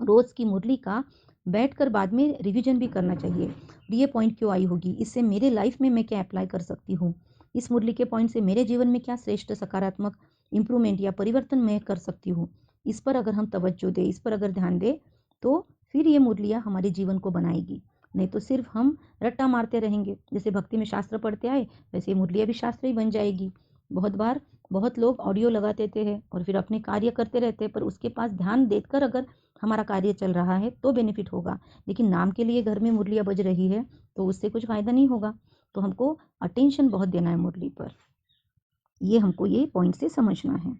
A: रोज की मुरली का बैठकर बाद में रिवीजन भी करना चाहिए। ये पॉइंट क्यों आई होगी, इससे मेरे लाइफ में मैं क्या अप्लाई कर सकती हूँ, इस मुरली के पॉइंट से मेरे जीवन में क्या श्रेष्ठ सकारात्मक इम्प्रूवमेंट या परिवर्तन मैं कर सकती हूँ। इस पर अगर हम तवज्जो दें, इस पर अगर ध्यान दें, तो फिर ये मुरलियाँ हमारे जीवन को बनाएगी। नहीं तो सिर्फ हम रट्टा मारते रहेंगे, जैसे भक्ति में शास्त्र पढ़ते आए वैसे ये मुरलियाँ भी शास्त्र ही बन जाएगी। बहुत बार बहुत लोग ऑडियो लगा देते हैं और फिर अपने कार्य करते रहते हैं, पर उसके पास ध्यान देकर अगर हमारा कार्य चल रहा है तो बेनिफिट होगा। लेकिन नाम के लिए घर में मुरलियाँ बज रही है तो उससे कुछ फ़ायदा नहीं होगा। तो हमको अटेंशन बहुत देना है मुरली पर, ये हमको ये पॉइंट से समझना है।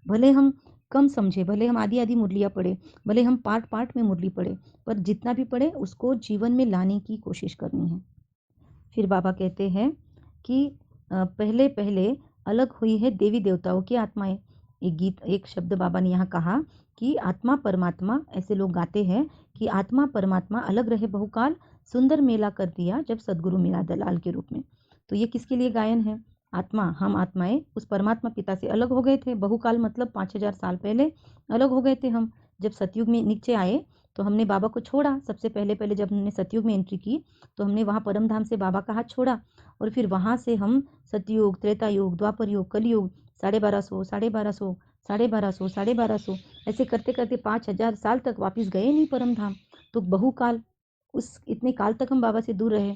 A: भले हम कम समझे, भले हम आधी आधी मुरलियाँ पढ़े, भले हम पार्ट पार्ट में मुरली पढ़े, पर जितना भी पढ़े उसको जीवन में लाने की कोशिश करनी है। फिर बाबा कहते हैं कि पहले पहले अलग हुई है देवी देवताओं की आत्माएं। एक शब्द बाबा ने यहाँ कहा कि आत्मा परमात्मा, ऐसे लोग गाते हैं कि आत्मा परमात्मा अलग रहे बहुकाल, सुंदर मेला कर दिया जब सदगुरु मिला दलाल के रूप में। तो ये किसके लिए गायन है, आत्मा, हम आत्माएं उस परमात्मा पिता से अलग हो गए थे। बहुकाल मतलब 5000 साल पहले अलग हो गए थे हम। जब सतयुग में नीचे आए तो हमने बाबा को छोड़ा। सबसे पहले पहले जब हमने सतयुग में एंट्री की तो हमने वहाँ परम धाम से बाबा का हाथ छोड़ा, और फिर वहाँ से हम सतयुग, त्रेता युग, द्वापर युग, कलयुग, 1250, 1250, 1250, 1250, ऐसे करते करते 5000 साल तक वापिस गए नहीं परम धाम। तो बहुकाल, उस इतने काल तक हम बाबा से दूर रहे।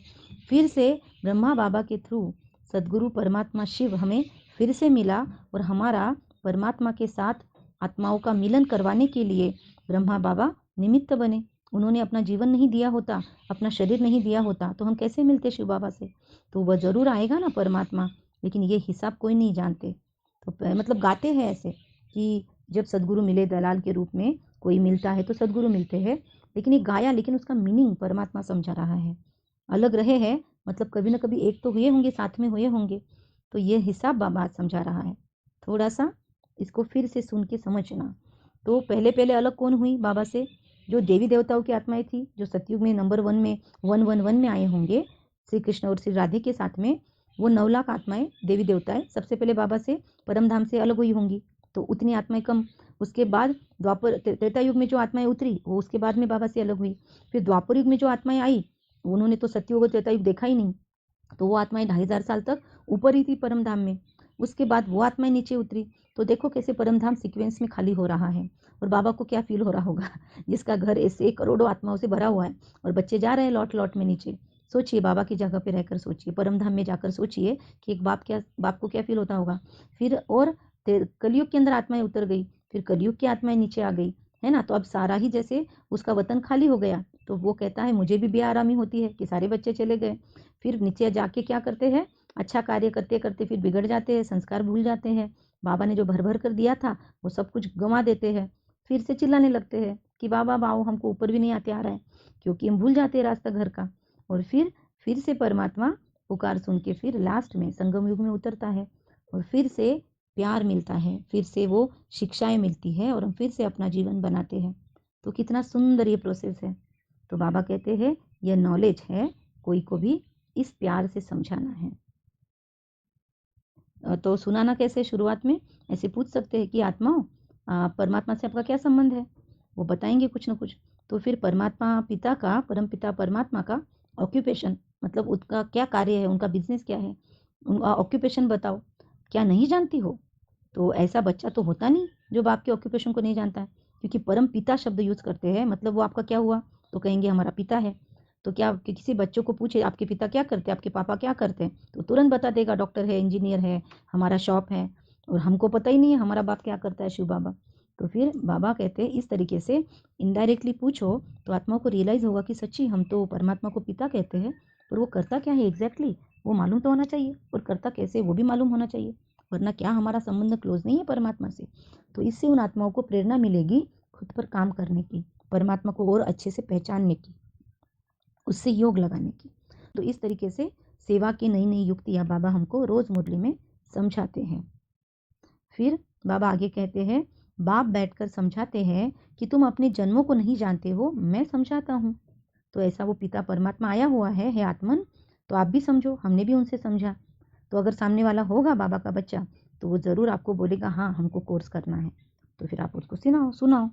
A: फिर से ब्रह्मा बाबा के थ्रू सदगुरु परमात्मा शिव हमें फिर से मिला, और हमारा परमात्मा के साथ आत्माओं का मिलन करवाने के लिए ब्रह्मा बाबा निमित्त बने। उन्होंने अपना जीवन नहीं दिया होता, अपना शरीर नहीं दिया होता, तो हम कैसे मिलते शिव बाबा से? तो वह जरूर आएगा ना परमात्मा, लेकिन ये हिसाब कोई नहीं जानते। तो मतलब गाते हैं ऐसे कि जब सदगुरु मिले दलाल के रूप में, कोई मिलता है तो सदगुरु मिलते हैं, लेकिन ये गाया, लेकिन उसका मीनिंग परमात्मा समझा रहा है। अलग रहे हैं मतलब कभी ना कभी एक तो हुए होंगे, साथ में हुए होंगे, तो ये हिसाब बाबा समझा रहा है। थोड़ा सा इसको फिर से सुन के समझना। तो पहले पहले अलग कौन हुई बाबा से? जो देवी देवताओं की आत्माएं थी, जो सतयुग में नंबर 1 में 111 में आए होंगे श्री कृष्ण और श्री राधे के साथ में, वो 9 लाख आत्माएं देवी देवताएं सबसे पहले बाबा से परम धाम से अलग हुई होंगी, तो उतनी आत्माएं कम। उसके बाद द्वापर त्रेता युग में जो आत्माएं उतरी वो उसके बाद में बाबा से अलग हुई। फिर द्वापर युग में जो आत्माएं आई उन्होंने तो सतयुग और त्रेता युग देखा ही नहीं, तो वो आत्माएं 2500 साल तक ऊपर ही थी परम धाम में। उसके बाद वो आत्माएं नीचे उतरी। तो देखो कैसे परम धाम सीक्वेंस में खाली हो रहा है। और बाबा को क्या फील हो रहा होगा जिसका घर ऐसे करोड़ों आत्माओं से भरा हुआ है और बच्चे जा रहे हैं लौट लौट में नीचे। सोचिए, बाबा की जगह पे रहकर सोचिए, परम धाम में जाकर सोचिए कि एक बाप को क्या फील होता होगा। फिर और कलयुग के अंदर आत्माएं उतर गई, फिर कलयुग की आत्माएं नीचे आ गई, है ना। तो अब सारा ही जैसे उसका वतन खाली हो गया, तो वो कहता है मुझे भी बेआरामी होती है कि सारे बच्चे चले गए। फिर नीचे जाके क्या करते हैं, अच्छा कार्य करते करते फिर बिगड़ जाते हैं, संस्कार भूल जाते हैं। बाबा ने जो भर भर कर दिया था वो सब कुछ गंवा देते हैं। फिर से चिल्लाने लगते हैं कि बाबा आओ, हमको ऊपर भी नहीं आते आ रहा है, क्योंकि हम भूल जाते हैं रास्ता घर का। और फिर से परमात्मा पुकार सुन के फिर लास्ट में संगम युग में उतरता है, और फिर से प्यार मिलता है, फिर से वो शिक्षाएं मिलती है, और हम फिर से अपना जीवन बनाते हैं। तो कितना सुंदर ये प्रोसेस है। तो बाबा कहते हैं यह नॉलेज है, कोई को भी इस प्यार से समझाना है। तो सुनाना कैसे? शुरुआत में ऐसे पूछ सकते हैं कि आत्माओं, परमात्मा से आपका क्या संबंध है? वो बताएंगे कुछ ना कुछ। तो फिर परमात्मा पिता का, परम पिता परमात्मा का ऑक्यूपेशन, मतलब उसका क्या कार्य है, उनका बिजनेस क्या है, उनका ऑक्यूपेशन बताओ। क्या नहीं जानती हो? तो ऐसा बच्चा तो होता नहीं जो बाप के ऑक्यूपेशन को नहीं जानता है, क्योंकि परम पिता शब्द यूज करते हैं, मतलब वो आपका क्या हुआ? तो कहेंगे हमारा पिता है। तो क्या किसी बच्चों को पूछे आपके पिता क्या करते हैं, आपके पापा क्या करते हैं, तो तुरंत बता देगा डॉक्टर है, इंजीनियर है, हमारा शॉप है। और हमको पता ही नहीं है हमारा बाप क्या करता है, शिव बाबा। तो फिर बाबा कहते हैं इस तरीके से इनडायरेक्टली पूछो तो आत्मा को रियलाइज होगा कि सच्ची हम तो परमात्मा को पिता कहते हैं, पर वो करता क्या है एग्जैक्टली वो मालूम तो होना चाहिए, और करता कैसे वो भी मालूम होना चाहिए, वरना क्या हमारा संबंध क्लोज नहीं है परमात्मा से। तो इससे उन आत्माओं को प्रेरणा मिलेगी खुद पर काम करने की, परमात्मा को और अच्छे से पहचानने की, उससे योग लगाने की। तो इस तरीके से सेवा की नई नई युक्तियाँ बाबा हमको रोज मुरली में समझाते हैं। फिर बाबा आगे कहते हैं, बाप बैठकर समझाते हैं कि तुम अपने जन्मों को नहीं जानते हो, मैं समझाता हूँ। तो ऐसा वो पिता परमात्मा आया हुआ है आत्मन, तो आप भी समझो, हमने भी उनसे समझा। तो अगर सामने वाला होगा बाबा का बच्चा तो वो ज़रूर आपको बोलेगा हाँ हमको कोर्स करना है, तो फिर आप उसको सुनाओ।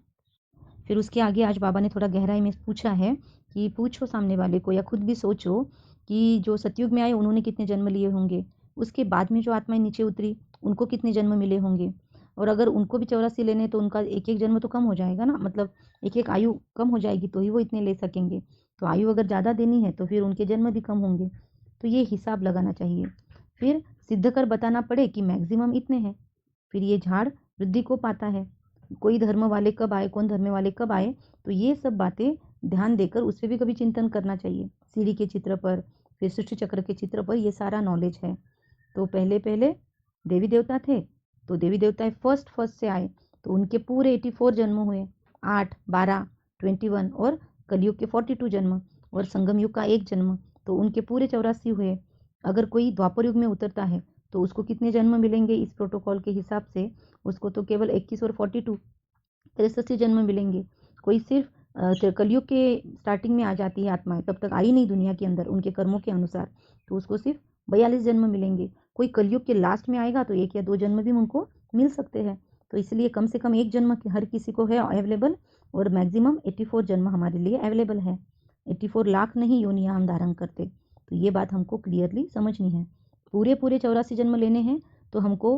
A: फिर उसके आगे आज बाबा ने थोड़ा गहराई में पूछा है कि पूछो सामने वाले को या खुद भी सोचो कि जो सतयुग में आए उन्होंने कितने जन्म लिए होंगे, उसके बाद में जो आत्माएं नीचे उतरी उनको कितने जन्म मिले होंगे, और अगर उनको भी 84 लेने तो उनका एक एक जन्म तो कम हो जाएगा ना, मतलब एक एक आयु कम हो जाएगी तो ही वो इतने ले सकेंगे। तो आयु अगर ज़्यादा देनी है तो फिर उनके जन्म भी कम होंगे। तो ये हिसाब लगाना चाहिए। फिर सिद्ध कर बताना पड़े कि मैक्सिमम इतने हैं, फिर ये झाड़ वृद्धि को पाता है। कोई धर्म वाले कब आए, कौन धर्म वाले कब आए, तो ये सब बातें ध्यान देकर उस पर भी कभी चिंतन करना चाहिए। सीढ़ी के चित्र पर, फिर सृष्टि चक्र के चित्र पर ये सारा नॉलेज है। तो पहले पहले देवी देवता थे, तो देवी देवता फर्स्ट से आए, तो उनके पूरे 84 जन्म हुए, 8, 12, 21 और कलयुग के 42 जन्म, और संगम युग का एक जन्म, तो उनके पूरे 84 हुए। अगर कोई द्वापर युग में उतरता है तो उसको कितने जन्म मिलेंगे? इस प्रोटोकॉल के हिसाब से उसको तो केवल 21 और 42 63 जन्म मिलेंगे। कोई सिर्फ कलयुग के स्टार्टिंग में आ जाती है आत्माएं, तब तक आई नहीं दुनिया के अंदर उनके कर्मों के अनुसार, तो उसको सिर्फ 42 जन्म मिलेंगे। कोई कलयुग के लास्ट में आएगा तो 1 या 2 जन्म भी उनको मिल सकते हैं। तो इसलिए कम से कम 1 जन्म हर किसी को है अवेलेबल, और मैक्सिमम 84 जन्म हमारे लिए अवेलेबल है। 84 लाख नहीं योनियां हम धारण करते। तो ये बात हमको क्लियरली समझनी है। पूरे 84 जन्म लेने हैं तो हमको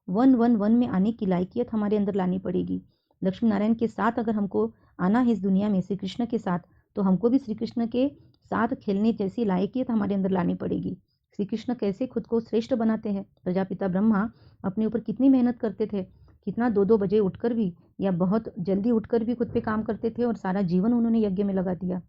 A: 111 में आने की लायकियत हमारे अंदर लानी पड़ेगी। लक्ष्मी नारायण के साथ अगर हमको आना है इस दुनिया में, श्री कृष्ण के साथ, तो हमको भी श्री कृष्ण के साथ खेलने जैसी लायकियत हमारे अंदर लानी पड़ेगी। श्री कृष्ण कैसे खुद को श्रेष्ठ बनाते हैं। प्रजापिता ब्रह्मा अपने ऊपर कितनी मेहनत करते थे, कितना 2-2 बजे उठकर भी या बहुत जल्दी उठकर भी खुद पे काम करते थे, और सारा जीवन उन्होंने यज्ञ में लगा दिया।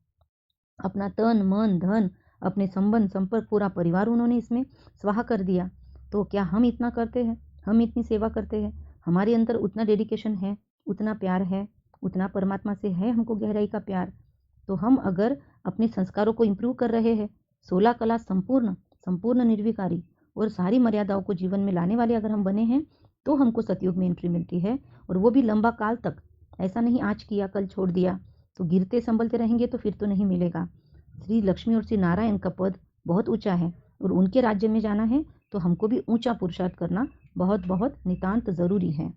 A: अपना तन मन धन, अपने संबंध संपर्क, पूरा परिवार उन्होंने इसमें स्वाहा कर दिया। तो क्या हम इतना करते हैं? हम इतनी सेवा करते हैं? हमारे अंदर उतना डेडिकेशन है, उतना प्यार है, उतना परमात्मा से है हमको गहराई का प्यार? तो हम अगर अपने संस्कारों को इम्प्रूव कर रहे हैं, 16 कला संपूर्ण निर्विकारी और सारी मर्यादाओं को जीवन में लाने वाले अगर हम बने हैं, तो हमको सतयुग में एंट्री मिलती है, और वो भी लंबा काल तक। ऐसा नहीं आज किया कल छोड़ दिया, तो गिरते संभलते रहेंगे तो फिर तो नहीं मिलेगा। श्री लक्ष्मी और श्री नारायण का पद बहुत ऊंचा है, और उनके राज्य में जाना है तो हमको भी ऊंचा पुरुषार्थ करना बहुत बहुत नितांत जरूरी है।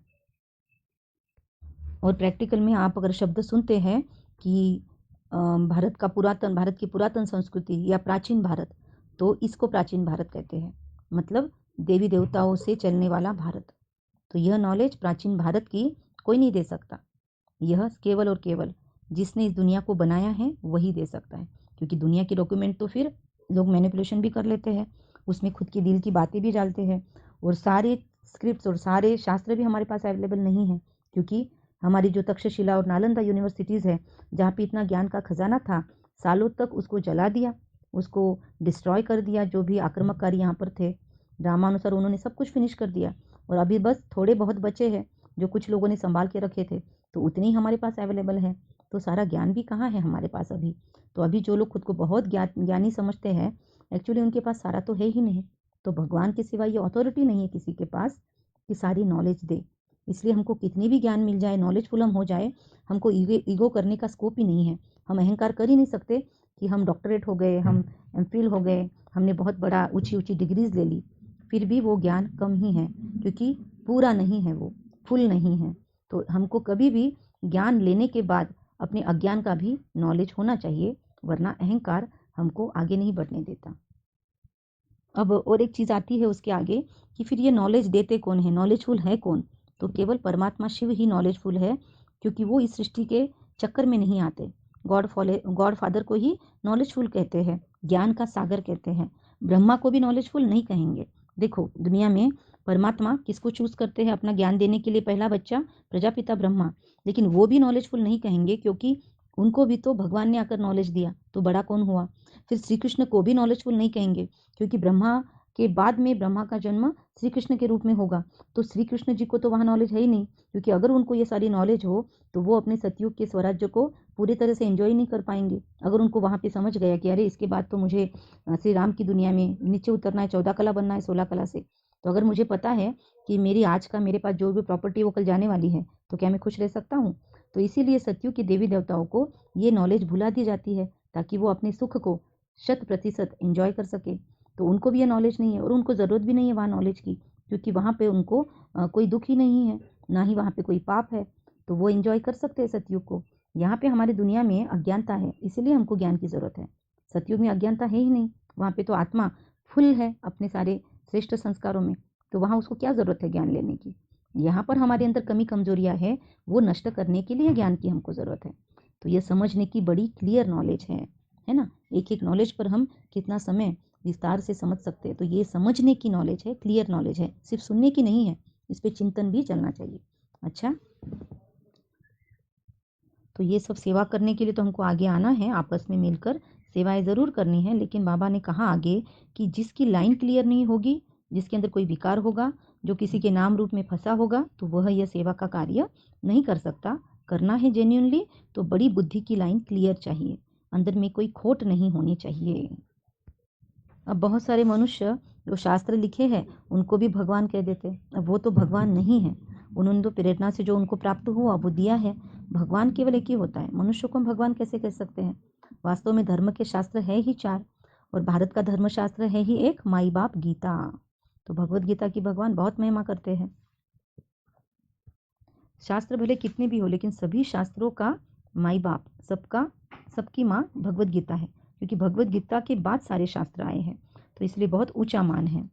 A: और प्रैक्टिकल में आप अगर शब्द सुनते हैं कि भारत की पुरातन संस्कृति या प्राचीन भारत, तो इसको प्राचीन भारत कहते हैं, मतलब देवी देवताओं से चलने वाला भारत। तो यह नॉलेज प्राचीन भारत की कोई नहीं दे सकता। यह केवल और केवल जिसने इस दुनिया को बनाया है वही दे सकता है, क्योंकि दुनिया के डॉक्यूमेंट तो फिर लोग मैनिपुलेशन भी कर लेते हैं, उसमें खुद के दिल की बातें भी डालते हैं, और सारे स्क्रिप्ट्स और सारे शास्त्र भी हमारे पास अवेलेबल नहीं है, क्योंकि हमारी जो तक्षशिला और नालंदा यूनिवर्सिटीज़ है, जहाँ पे इतना ज्ञान का खजाना था, सालों तक उसको जला दिया, उसको डिस्ट्रॉय कर दिया। जो भी आक्रमणकारी यहाँ पर थे, रामानुसार उन्होंने सब कुछ फिनिश कर दिया, और अभी बस थोड़े बहुत बचे हैं जो कुछ लोगों ने संभाल के रखे थे, तो उतनी ही हमारे पास अवेलेबल है। तो सारा ज्ञान भी कहाँ है हमारे पास अभी? तो अभी जो लोग खुद को बहुत ज्ञानी समझते हैं, एक्चुअली उनके पास सारा तो है ही नहीं। तो भगवान के सिवा ये अथॉरिटी नहीं है किसी के पास कि सारी नॉलेज दे। इसलिए हमको कितनी भी ज्ञान मिल जाए, नॉलेजफुल हम हो जाए, हमको ईगो करने का स्कोप ही नहीं है। हम अहंकार कर ही नहीं सकते कि हम डॉक्टरेट हो गए, हम एमफिल हो गए, हमने बहुत बड़ा ऊंची ऊंची डिग्रीज ले ली, फिर भी वो ज्ञान कम ही है, क्योंकि पूरा नहीं है, वो फुल नहीं है। तो हमको कभी भी ज्ञान लेने के बाद अपने अज्ञान का भी नॉलेज होना चाहिए, वरना अहंकार हमको आगे नहीं बढ़ने देता। अब और एक चीज़ आती है उसके आगे कि फिर ये नॉलेज देते कौन है, नॉलेजफुल है कौन? तो केवल परमात्मा शिव ही नॉलेजफुल है, क्योंकि वो इस सृष्टि के चक्कर में नहीं आते। गॉड फादर को ही नॉलेजफुल कहते हैं, ज्ञान का सागर कहते हैं। ब्रह्मा को भी नॉलेजफुल नहीं कहेंगे। देखो दुनिया में परमात्मा किसको चूज करते हैं अपना ज्ञान देने के लिए? पहला बच्चा प्रजापिता ब्रह्मा, लेकिन वो भी नॉलेजफुल नहीं कहेंगे, क्योंकि उनको भी तो भगवान ने आकर नॉलेज दिया, तो बड़ा कौन हुआ? फिर श्री कृष्ण को भी नॉलेजफुल नहीं कहेंगे, क्योंकि ब्रह्मा के बाद में ब्रह्मा का जन्म श्री कृष्ण के रूप में होगा, तो श्री कृष्ण जी को तो वहाँ नॉलेज है ही नहीं, क्योंकि अगर उनको ये सारी नॉलेज हो तो वो अपने सतयुग के स्वराज्य को पूरी तरह से एंजॉय नहीं कर पाएंगे। अगर उनको वहाँ पे समझ गया कि अरे इसके बाद तो मुझे श्री राम की दुनिया में नीचे उतरना है, 14 कला बनना है 16 कला से, तो अगर मुझे पता है कि मेरी आज का मेरे पास जो भी प्रॉपर्टी वो कल जाने वाली है, तो क्या मैं खुश रह सकता हूँ? तो इसीलिए सतयुग के देवी देवताओं को ये नॉलेज भुला दी जाती है, ताकि वो अपने सुख को 100% एंजॉय कर सके। तो उनको भी ये नॉलेज नहीं है, और उनको ज़रूरत भी नहीं है वहाँ नॉलेज की, क्योंकि वहाँ पे उनको कोई दुख ही नहीं है, ना ही वहाँ पे कोई पाप है, तो वो एंजॉय कर सकते हैं सतयुग को। यहाँ पे हमारी दुनिया में अज्ञानता है, इसीलिए हमको ज्ञान की ज़रूरत है। सतयुग में अज्ञानता है ही नहीं, वहाँ पे तो आत्मा फुल है अपने सारे श्रेष्ठ संस्कारों में, तो वहाँ उसको क्या ज़रूरत है ज्ञान लेने की? यहाँ पर हमारे अंदर कमी कमजोरियाँ है, वो नष्ट करने के लिए ज्ञान की हमको ज़रूरत है। तो ये समझने की बड़ी क्लियर नॉलेज है ना? एक एक नॉलेज पर हम कितना समय विस्तार से समझ सकते हैं। तो ये समझने की नॉलेज है, क्लियर नॉलेज है, सिर्फ सुनने की नहीं है, इस पे चिंतन भी चलना चाहिए। अच्छा, तो ये सब सेवा करने के लिए तो हमको आगे आना है, आपस में मिलकर सेवाएं ज़रूर करनी है। लेकिन बाबा ने कहा आगे कि जिसकी लाइन क्लियर नहीं होगी, जिसके अंदर कोई विकार होगा, जो किसी के नाम रूप में फंसा होगा, तो वह यह सेवा का कार्य नहीं कर सकता। करना है जेन्युइनली तो बड़ी बुद्धि की लाइन क्लियर चाहिए, अंदर में कोई खोट नहीं होनी चाहिए। अब बहुत सारे मनुष्य जो शास्त्र लिखे हैं उनको भी भगवान कह देते, अब वो तो भगवान नहीं है। उन्होंने तो प्रेरणा से जो उनको प्राप्त हुआ वो दिया है। भगवान केवल एक ही होता है, मनुष्य को हम भगवान कैसे कह सकते हैं? वास्तव में धर्म के शास्त्र है ही 4, और भारत का धर्मशास्त्र है ही एक, माई बाप गीता। तो भगवत गीता की भगवान बहुत महिमा करते हैं। शास्त्र भले कितने भी हो, लेकिन सभी शास्त्रों का माई बाप, सबकी माँ भगवत गीता है, क्योंकि भगवत गीता के बाद सारे शास्त्र आए हैं, तो इसलिए बहुत ऊंचा मान है।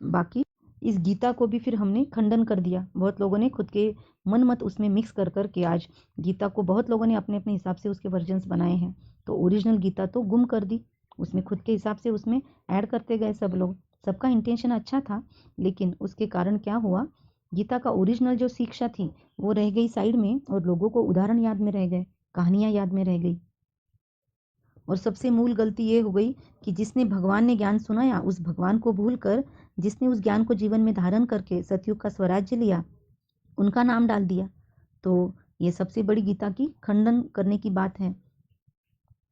A: बाकी इस गीता को भी फिर हमने खंडन कर दिया। बहुत लोगों ने खुद के मन मत उसमें मिक्स कर कर के आज गीता को बहुत लोगों ने अपने अपने हिसाब से उसके वर्जन्स बनाए हैं। तो ओरिजिनल गीता तो गुम कर दी, उसमें खुद के हिसाब से उसमें ऐड करते गए सब लोग। सबका इंटेंशन अच्छा था, लेकिन उसके कारण क्या हुआ, गीता का ओरिजिनल जो शिक्षा थी वो रह गई साइड में, और लोगों को उदाहरण याद में रह गए, कहानियां याद में रह गई। और सबसे मूल गलती ये हो गई कि जिसने भगवान ने ज्ञान सुनाया, उस भगवान को भूलकर जिसने उस ज्ञान को जीवन में धारण करके सतयुग का स्वराज्य लिया, उनका नाम डाल दिया। तो ये सबसे बड़ी गीता की खंडन करने की बात है।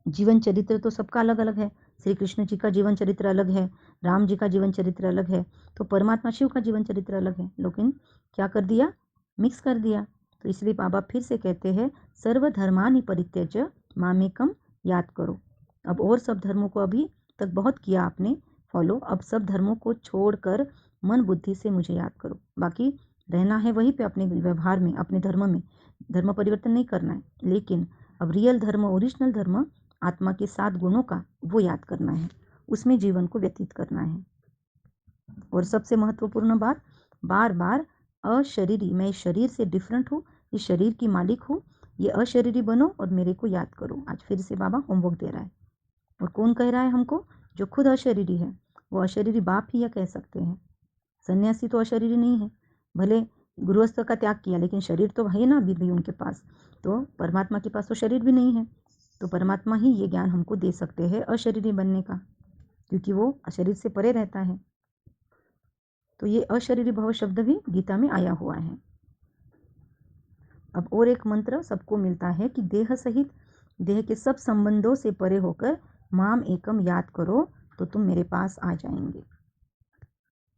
A: जीवन चरित्र तो सबका अलग अलग है। श्री कृष्ण जी का जीवन चरित्र अलग है, राम जी का जीवन चरित्र अलग है, तो परमात्मा शिव का जीवन चरित्र अलग है, लेकिन क्या कर दिया, मिक्स कर दिया। तो इसलिए बाबा फिर से कहते हैं, सर्वधर्मानि परित्यज्य मामेकम याद करो। अब और सब धर्मों को अभी तक बहुत किया आपने फॉलो, अब सब धर्मों को छोड़कर मन बुद्धि से मुझे याद करो। बाकी रहना है वहीं पे, अपने व्यवहार में, अपने धर्म में, धर्म परिवर्तन नहीं करना है, लेकिन अब रियल धर्म, ओरिजिनल धर्म, आत्मा के 7 गुणों का, वो याद करना है, उसमें जीवन को व्यतीत करना है। और सबसे महत्वपूर्ण बात, बार बार अशरीरी, मैं इस शरीर से डिफरेंट हूँ, इस शरीर की मालिक हूँ, ये अशरीरी बनो और मेरे को याद करो। आज फिर से बाबा होमवर्क दे रहा है। और कौन कह रहा है हमको, जो खुद अशरीरी है, वो अशरीरी बाप ही या कह सकते हैं। सन्यासी तो अशरीरी नहीं है, भले गृहस्थ का त्याग किया, लेकिन शरीर तो है ना अभी भी उनके पास। तो परमात्मा के पास तो शरीर भी नहीं है, तो परमात्मा ही ये ज्ञान हमको दे सकते हैं अशरीरी बनने का, क्योंकि वो शरीर से परे रहता है। तो ये अशरीरी भव शब्द भी गीता में आया हुआ है। अब और एक मंत्र सबको मिलता है कि देह सहित, देह के सब संबंधों से परे होकर माम एकम याद करो, तो तुम मेरे पास आ जाएंगे।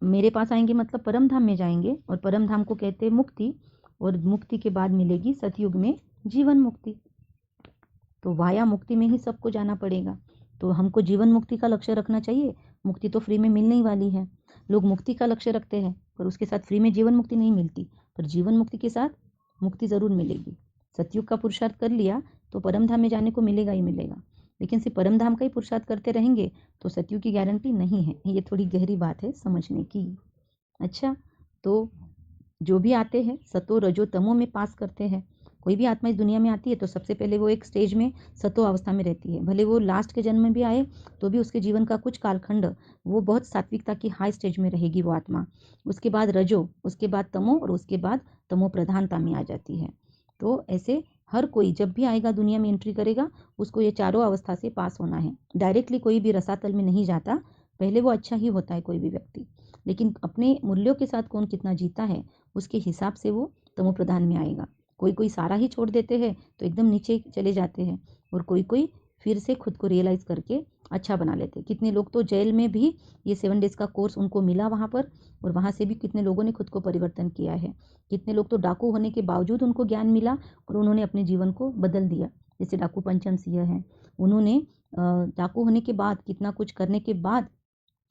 A: मेरे पास आएंगे मतलब परम धाम में जाएंगे, और परम धाम को कहते हैं मुक्ति, और मुक्ति के बाद मिलेगी सतयुग में जीवन मुक्ति। तो वाया मुक्ति में ही सबको जाना पड़ेगा। तो हमको जीवन मुक्ति का लक्ष्य रखना चाहिए। मुक्ति तो फ्री में मिलने ही वाली है। लोग मुक्ति का लक्ष्य रखते हैं, पर उसके साथ फ्री में जीवन मुक्ति नहीं मिलती, पर जीवन मुक्ति के साथ मुक्ति जरूर मिलेगी। सतयुग का पुरुषार्थ कर लिया तो परम धाम में जाने को मिलेगा ही मिलेगा, लेकिन सिर्फ परम धाम का ही पुरुषार्थ करते रहेंगे तो सतयुग की गारंटी नहीं है। ये थोड़ी गहरी बात है समझने की। अच्छा, तो जो भी आते हैं सतो रजो तमो में पास करते हैं। कोई भी आत्मा इस दुनिया में आती है तो सबसे पहले वो एक स्टेज में सतो अवस्था में रहती है। भले वो लास्ट के जन्म में भी आए तो भी उसके जीवन का कुछ कालखंड वो बहुत सात्विकता की हाई स्टेज में रहेगी वो आत्मा। उसके बाद रजो, उसके बाद तमो, और उसके बाद तमो प्रधानता में आ जाती है। तो ऐसे हर कोई जब भी आएगा दुनिया में एंट्री करेगा, उसको ये चारों अवस्था से पास होना है। डायरेक्टली कोई भी रसातल में नहीं जाता, पहले वो अच्छा ही होता है कोई भी व्यक्ति, लेकिन अपने मूल्यों के साथ कौन कितना जीता है उसके हिसाब से वो तमो प्रधान में आएगा। कोई कोई सारा ही छोड़ देते हैं तो एकदम नीचे चले जाते हैं, और कोई कोई फिर से खुद को रियलाइज़ करके अच्छा बना लेते हैं। कितने लोग तो जेल में भी ये 7 डेज़ का कोर्स उनको मिला वहाँ पर, और वहाँ से भी कितने लोगों ने खुद को परिवर्तन किया है। कितने लोग तो डाकू होने के बावजूद उनको ज्ञान मिला और उन्होंने अपने जीवन को बदल दिया। जैसे डाकू पंचम सिंह हैं, उन्होंने डाकू होने के बाद, कितना कुछ करने के बाद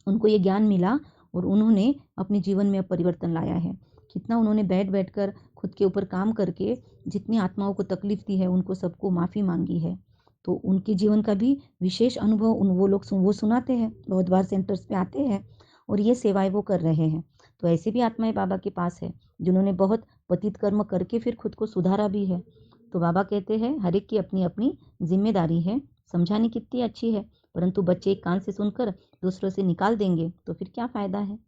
A: उनको ये ज्ञान मिला और उन्होंने अपने जीवन में परिवर्तन लाया है। कितना उन्होंने बैठ कर खुद के ऊपर काम करके जितनी आत्माओं को तकलीफ दी है उनको सबको माफ़ी मांगी है। तो उनके जीवन का भी विशेष अनुभव वो लोग वो सुनाते हैं, बहुत बार सेंटर्स पे आते हैं और ये सेवाएं वो कर रहे हैं। तो ऐसी भी आत्माएं बाबा के पास है जिन्होंने बहुत पतित कर्म करके फिर खुद को सुधारा भी है। तो बाबा कहते हैं हर एक की अपनी अपनी जिम्मेदारी है। समझाने कितनी अच्छी है, परंतु बच्चे एक कान से सुनकर दूसरों से निकाल देंगे तो फिर क्या फ़ायदा है।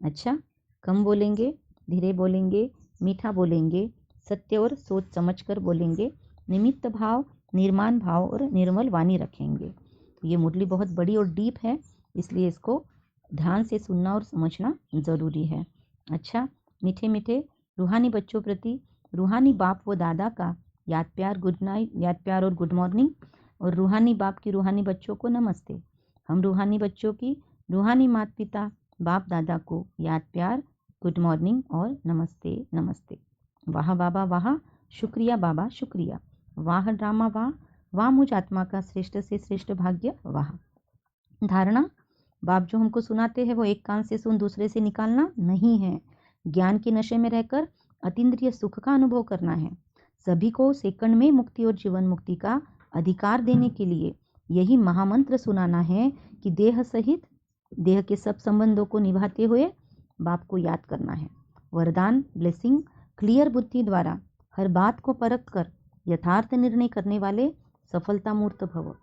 A: अच्छा, कम बोलेंगे, धीरे बोलेंगे, मीठा बोलेंगे, सत्य और सोच समझ कर बोलेंगे, निमित्त भाव, निर्माण भाव और निर्मल वाणी रखेंगे। तो ये मुरली बहुत बड़ी और डीप है, इसलिए इसको ध्यान से सुनना और समझना ज़रूरी है। अच्छा, मीठे मीठे रूहानी बच्चों प्रति रूहानी बाप व दादा का याद प्यार, गुड नाइट, याद प्यार और गुड मॉर्निंग, और रूहानी बाप की रूहानी बच्चों को नमस्ते। हम रूहानी बच्चों की रूहानी माता पिता बाप दादा को याद प्यार, गुड मॉर्निंग और नमस्ते नमस्ते। वाह बाबा वाह, शुक्रिया बाबा शुक्रिया, वाह ड्रामा वाह, वाह मुझ आत्मा का श्रेष्ठ से श्रेष्ठ भाग्य वाह। धारणा,
B: बाप जो हमको सुनाते हैं वो एक कान से सुन दूसरे से निकालना नहीं है। ज्ञान के नशे में रहकर अतीन्द्रिय सुख का अनुभव करना है। सभी को सेकंड में मुक्ति और जीवन मुक्ति का अधिकार देने के लिए यही महामंत्र सुनाना है कि देह सहित देह के सब संबंधों को निभाते हुए बाप को याद करना है। वरदान ब्लेसिंग, क्लियर बुद्धि द्वारा हर बात को परख कर यथार्थ निर्णय करने वाले सफलता मूर्त भव।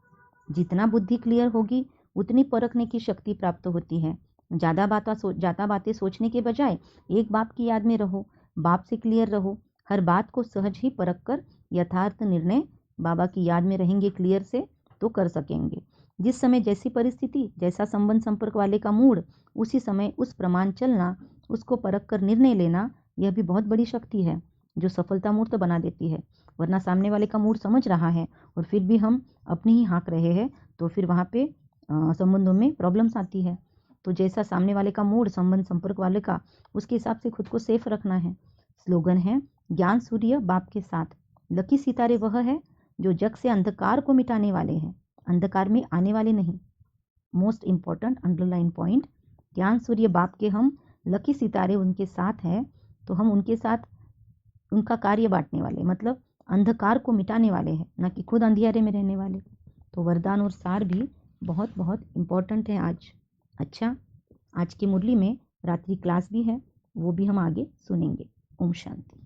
B: जितना बुद्धि क्लियर होगी उतनी परखने की शक्ति प्राप्त होती है। ज़्यादा बातें सोचने के बजाय एक बाप की याद में रहो, बाप से क्लियर रहो, हर बात को सहज ही परख कर यथार्थ निर्णय बाबा की याद में रहेंगे क्लियर से तो कर सकेंगे। जिस समय जैसी परिस्थिति, जैसा संबंध संपर्क वाले का मूड, उसी समय उस प्रमाण चलना, उसको परख कर निर्णय लेना, यह भी बहुत बड़ी शक्ति है जो सफलता मूर्त बना देती है। वरना सामने वाले का मूड समझ रहा है और फिर भी हम अपने ही हाँक रहे हैं तो फिर वहाँ पे संबंधों में प्रॉब्लम्स आती है। तो जैसा सामने वाले का मूड, संबंध संपर्क वाले का, उसके हिसाब से खुद को सेफ रखना है। स्लोगन है, ज्ञान सूर्य बाप के साथ। लकी सितारे वह है जो जग से अंधकार को मिटाने वाले हैं, अंधकार में आने वाले नहीं। मोस्ट इंपॉर्टेंट अंडरलाइन पॉइंट, ज्ञान सूर्य बाप के हम लकी सितारे उनके साथ हैं तो हम उनके साथ उनका कार्य बांटने वाले, मतलब अंधकार को मिटाने वाले हैं, ना कि खुद अंधियारे में रहने वाले। तो वरदान और सार भी बहुत बहुत इम्पोर्टेंट है आज। अच्छा, आज की मुरली में रात्रि क्लास भी है, वो भी हम आगे सुनेंगे। ओम शांति।